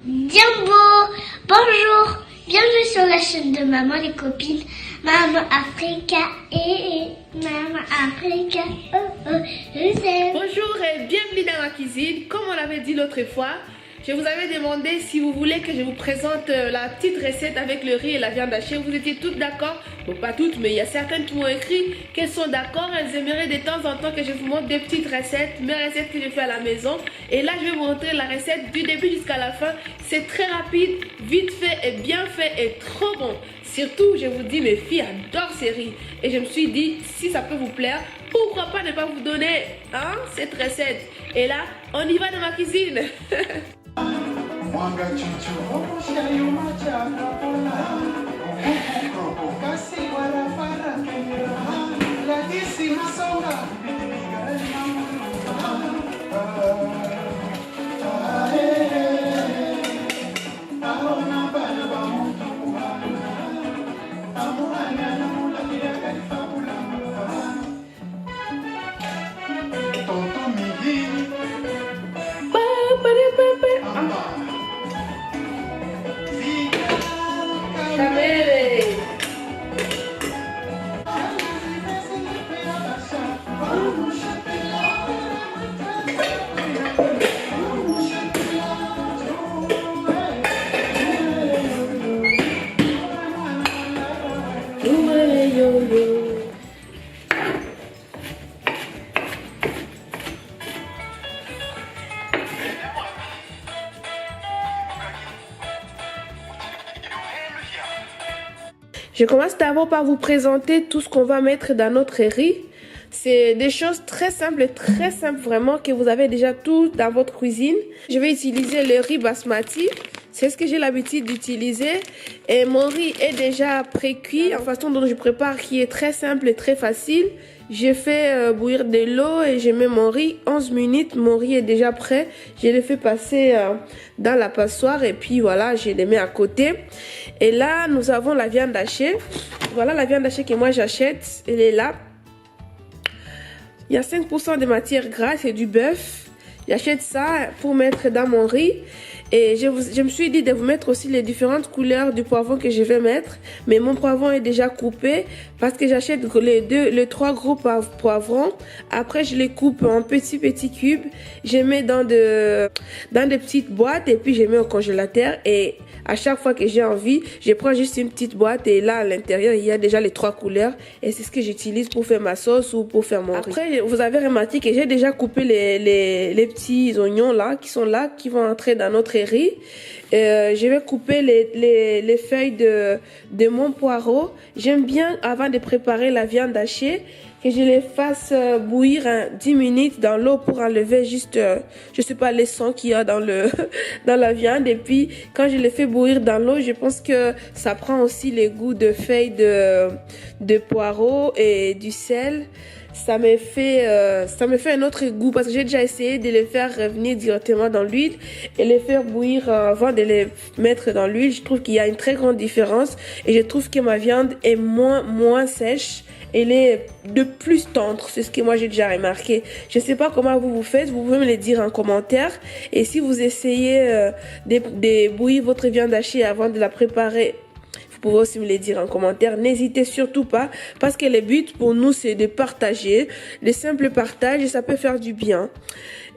Diambo, bonjour, bienvenue sur la chaîne de Maman les copines, Maman Africa et Maman Africa, je sais. Bonjour et bienvenue dans ma cuisine. Comme on l'avait dit l'autre fois, je vous avais demandé si vous voulez que je vous présente la petite recette avec le riz et la viande hachée. Vous étiez toutes d'accord? Bon, pas toutes, mais il y a certaines qui m'ont écrit qu'elles sont d'accord. Elles aimeraient de temps en temps que je vous montre des petites recettes, mes recettes que je fais à la maison. Et là, je vais vous montrer la recette du début jusqu'à la fin. C'est très rapide, vite fait et bien fait et trop bon. Surtout, je vous dis, mes filles adorent ces riz. Et je me suis dit, si ça peut vous plaire, pourquoi pas ne pas vous donner cette recette. Et là, on y va dans ma cuisine. Je commence d'abord par vous présenter tout ce qu'on va mettre dans notre riz. C'est des choses très simples vraiment que vous avez déjà tout dans votre cuisine. Je vais utiliser le riz basmati. C'est ce que j'ai l'habitude d'utiliser. Et mon riz est déjà pré-cuit. La façon dont je prépare qui est très simple et très facile. J'ai fait bouillir de l'eau et je mets mon riz 11 minutes. Mon riz est déjà prêt. Je le fais passer dans la passoire et puis voilà, je les mets à côté. Et là, nous avons la viande hachée. Voilà la viande hachée que moi j'achète. Elle est là. Il y a 5% de matière grasse et du bœuf. J'achète ça pour mettre dans mon riz. Et je me suis dit de vous mettre aussi les différentes couleurs du poivron que je vais mettre. Mais mon poivron est déjà coupé parce que j'achète les 3 gros poivrons. Après, je les coupe en petits cubes. Je mets dans des petites boîtes et puis je mets au congélateur. Et à chaque fois que j'ai envie, je prends juste une petite boîte et là, à l'intérieur, il y a déjà les 3 couleurs. Et c'est ce que j'utilise pour faire ma sauce ou pour faire mon riz. Après, vous avez remarqué que j'ai déjà coupé les petits oignons là, qui vont entrer dans notre riz. Je vais couper les feuilles de mon poireau. J'aime bien, avant de préparer la viande hachée, que je les fasse bouillir 10 minutes dans l'eau pour enlever juste, je sais pas, les sons qu'il y a dans la viande. Et puis, quand je les fais bouillir dans l'eau, je pense que ça prend aussi les goûts de feuilles de poireau et du sel. Ça me fait un autre goût parce que j'ai déjà essayé de les faire revenir directement dans l'huile et les faire bouillir avant de les mettre dans l'huile. Je trouve qu'il y a une très grande différence et je trouve que ma viande est moins sèche. Elle est de plus tendre, c'est ce que moi j'ai déjà remarqué. Je ne sais pas comment vous faites, vous pouvez me le dire en commentaire. Et si vous essayez de bouillir votre viande hachée avant de la préparer, vous pouvez aussi me le dire en commentaire. N'hésitez surtout pas parce que le but pour nous c'est de partager. Le simple partage, ça peut faire du bien.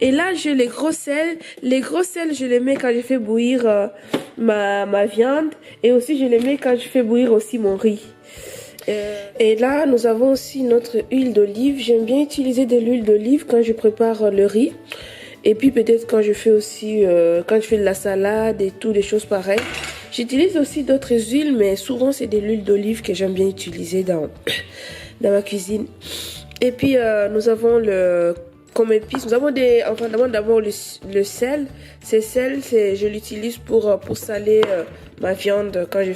Et là j'ai les gros sels. Les gros sels je les mets quand je fais bouillir ma viande. Et aussi je les mets quand je fais bouillir aussi mon riz. Et là nous avons aussi notre huile d'olive. J'aime bien utiliser de l'huile d'olive quand je prépare le riz. Et puis peut-être quand je fais aussi quand je fais de la salade et tout, des choses pareilles. J'utilise aussi d'autres huiles, mais souvent c'est de l'huile d'olive que j'aime bien utiliser dans ma cuisine. Et puis nous avons comme épices, nous avons d'abord le sel. Ce sel, je l'utilise pour saler ma viande quand je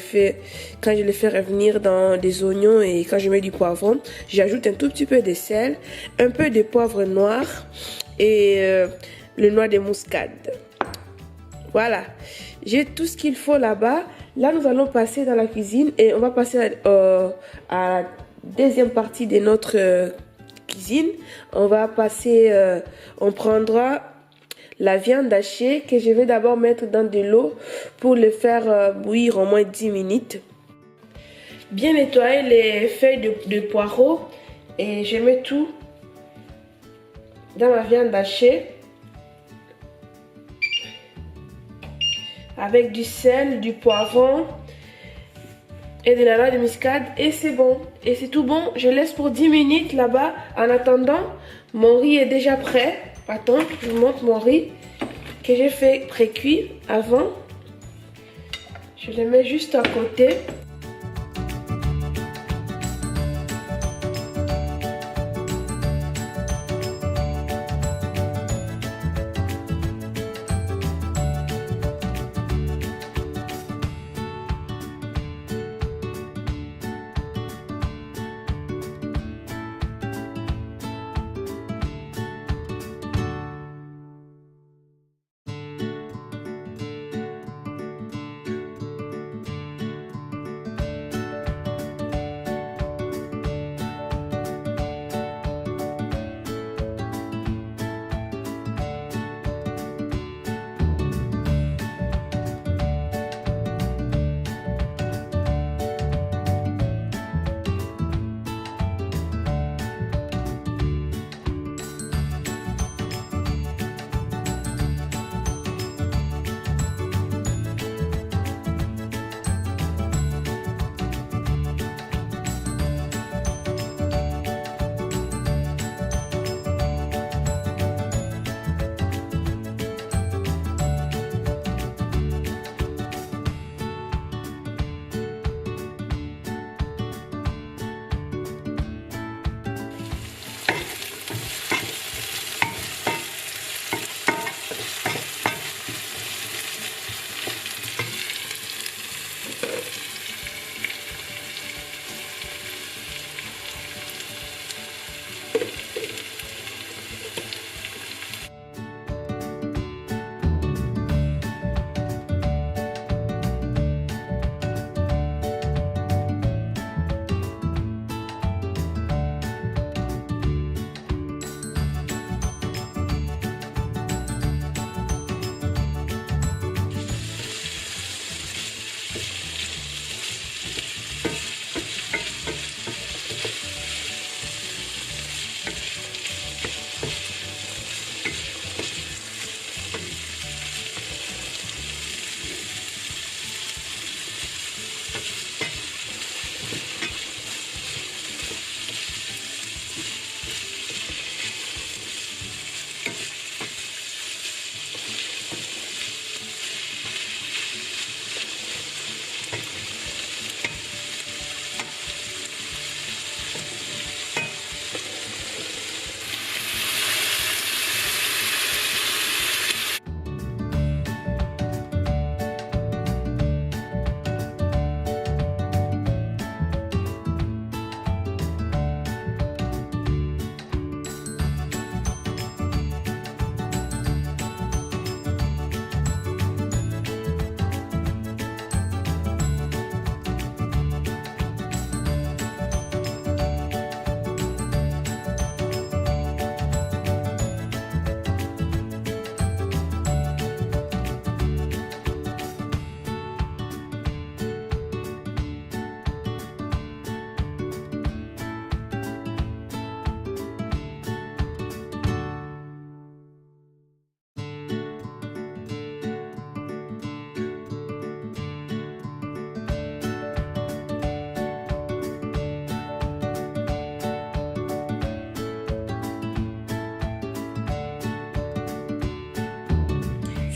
le fais revenir dans des oignons et quand je mets du poivron. J'ajoute un tout petit peu de sel, un peu de poivre noir et le noix de muscade. Voilà, j'ai tout ce qu'il faut là-bas. Là, nous allons passer dans la cuisine et on va passer à la deuxième partie de notre cuisine. On va passer, on prendra la viande hachée que je vais d'abord mettre dans de l'eau pour le faire bouillir au moins 10 minutes. Bien nettoyer les feuilles de poireau et je mets tout dans ma viande hachée avec du sel, du poivron et de la noix de muscade et c'est bon. Et c'est tout bon, je laisse pour 10 minutes là-bas. En attendant, mon riz est déjà prêt. Attends, je vous montre mon riz que j'ai fait pré-cuit avant. Je le mets juste à côté.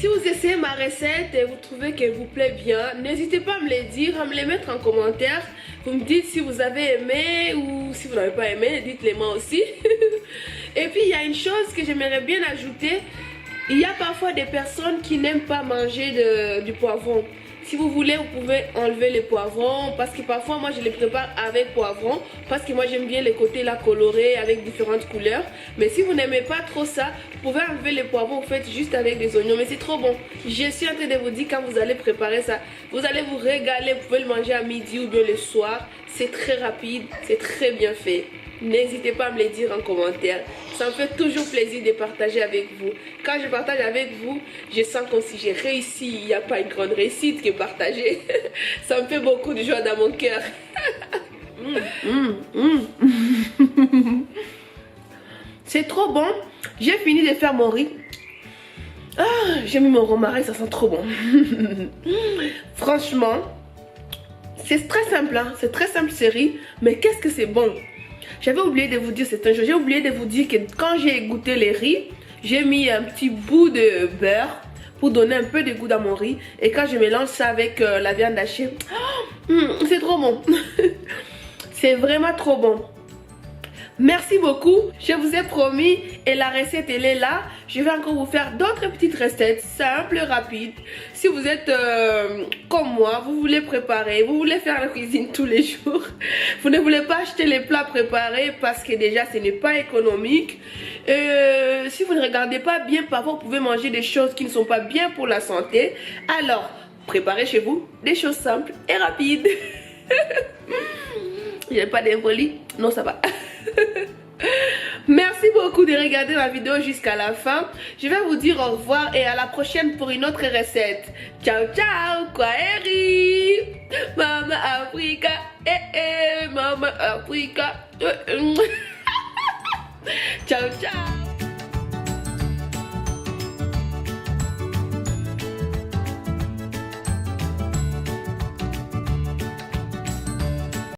Si vous essayez ma recette et vous trouvez qu'elle vous plaît bien, n'hésitez pas à me le dire, à me les mettre en commentaire. Vous me dites si vous avez aimé ou si vous n'avez pas aimé, dites-les moi aussi. Et puis il y a une chose que j'aimerais bien ajouter. Il y a parfois des personnes qui n'aiment pas manger du poivron. Si vous voulez, vous pouvez enlever les poivrons parce que parfois moi je les prépare avec poivron parce que moi j'aime bien les côtés là colorés avec différentes couleurs. Mais si vous n'aimez pas trop ça, vous pouvez enlever les poivrons, vous faites juste avec des oignons. Mais c'est trop bon. Je suis en train de vous dire, quand vous allez préparer ça, vous allez vous régaler. Vous pouvez le manger à midi ou bien le soir. C'est très rapide, c'est très bien fait. n'hésitez pas à me les dire en commentaire. Ça me fait toujours plaisir de partager avec vous. Quand je partage avec vous, je sens comme si j'ai réussi. Il n'y a pas une grande réussite qui est partagée. Ça me fait beaucoup de joie dans mon cœur. C'est trop bon. J'ai fini de faire mon riz. Ah, j'ai mis mon romarin, ça sent trop bon. Franchement, c'est très simple, hein? C'est très simple ce riz, mais qu'est-ce que c'est bon. J'avais oublié de vous dire certaines choses. J'ai oublié de vous dire que quand j'ai goûté les riz, j'ai mis un petit bout de beurre pour donner un peu de goût dans mon riz. Et quand je mélange ça avec la viande hachée, c'est trop bon. C'est vraiment trop bon. Merci beaucoup, je vous ai promis et la recette elle est là. Je vais encore vous faire d'autres petites recettes simples, rapides. Si vous êtes comme moi, vous voulez préparer, vous voulez faire la cuisine tous les jours. Vous ne voulez pas acheter les plats préparés parce que déjà ce n'est pas économique. Si vous ne regardez pas bien, parfois vous pouvez manger des choses qui ne sont pas bien pour la santé. Alors, préparez chez vous des choses simples et rapides. Il n'y a pas d'imboli? Non, ça va. Merci beaucoup de regarder ma vidéo jusqu'à la fin. Je vais vous dire au revoir et à la prochaine pour une autre recette. Ciao, ciao, Kwaheri. Mama Africa, Mama Africa. Ciao, ciao.